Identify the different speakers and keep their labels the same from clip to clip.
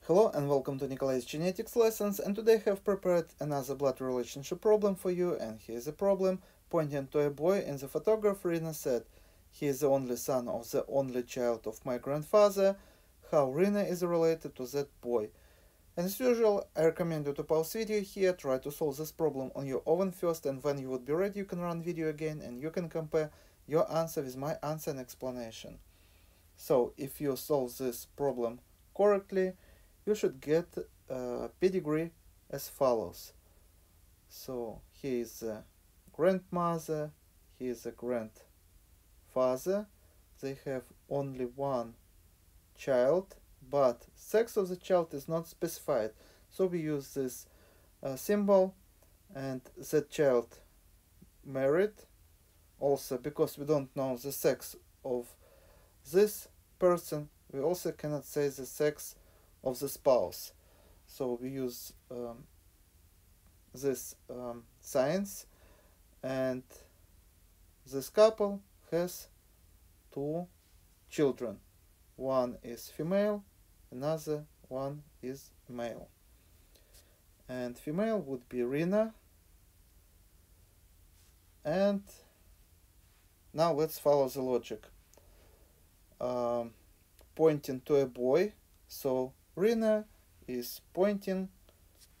Speaker 1: Hello and welcome to Nikolai's genetics lessons, and today I have prepared another blood relationship problem for you. And here's a problem pointing to a boy. In the photograph, Rina said he is the only son of the only child of my grandfather. How Rina is related to that boy? And as usual, I recommend you to pause video here, try to solve this problem on your own first, and when you would be ready you can run video again and you can compare your answer with my answer and explanation. So if you solve this problem correctly, you should get a pedigree as follows. So here is a grandmother, here is a grandfather. They have only one child, but sex of the child is not specified. So we use this symbol, and that child married. Also, because we don't know the sex of this person, we also cannot say the sex of the spouse. So we use this signs, and this couple has two children. One is female, another one is male. And female would be Rina. And now let's follow the logic. Pointing to a boy, so Rina is pointing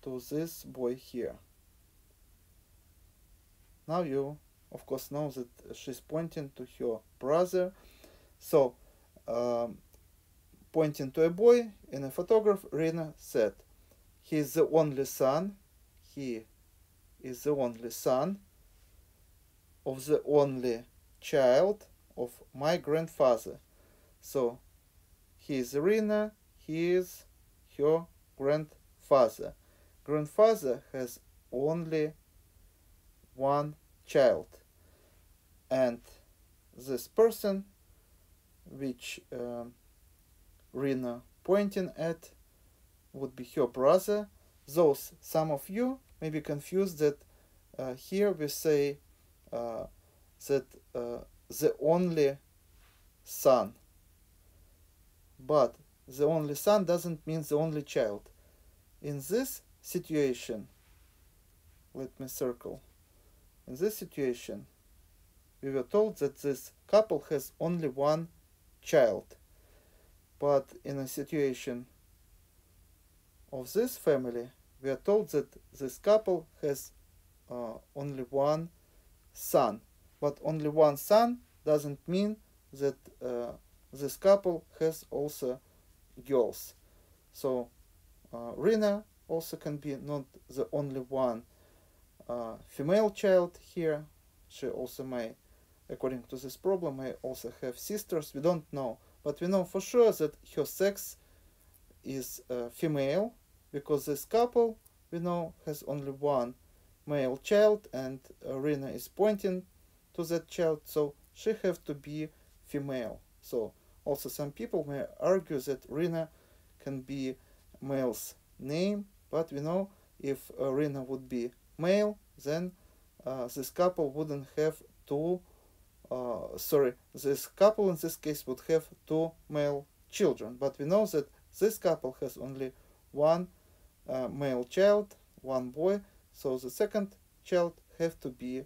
Speaker 1: to this boy here. Now you of course know that she's pointing to her brother. So pointing to a boy in a photograph, Rina said he is the only son, he is the only son of the only child of my grandfather. So he is Rina, he is her grandfather. Grandfather has only one child, and this person which Rina pointing at would be her brother. Those some of you may be confused that here we say that the only son, but the only son doesn't mean the only child. In this situation, let me circle. In this situation, we were told that this couple has only one child. But in a situation of this family, we are told that this couple has only one son. But only one son doesn't mean that this couple has also girls. So Rina also can be not the only one female child here. She also may, according to this problem, may also have sisters. We don't know, but we know for sure that her sex is female, because this couple, we know, has only one male child, and Rina is pointing to that child, so she have to be female. So also some people may argue that Rina can be male's name, but we know if Rina would be male, then this couple wouldn't have two this couple in this case would have two male children. But we know that this couple has only one male child, one boy, so the second child have to be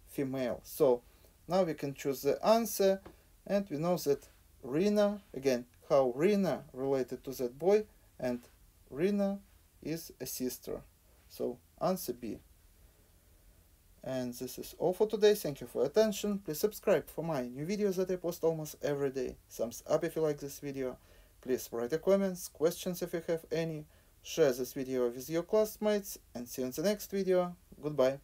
Speaker 1: female. So now we can choose the answer, and we know that Rina, again, how Rina related to that boy, and Rina is a sister. So answer B. And this is all for today. Thank you for your attention. Please subscribe for my new videos that I post almost every day. Thumbs up if you like this video. Please write a comments, questions if you have any. Share this video with your classmates, and see you in the next video. Goodbye.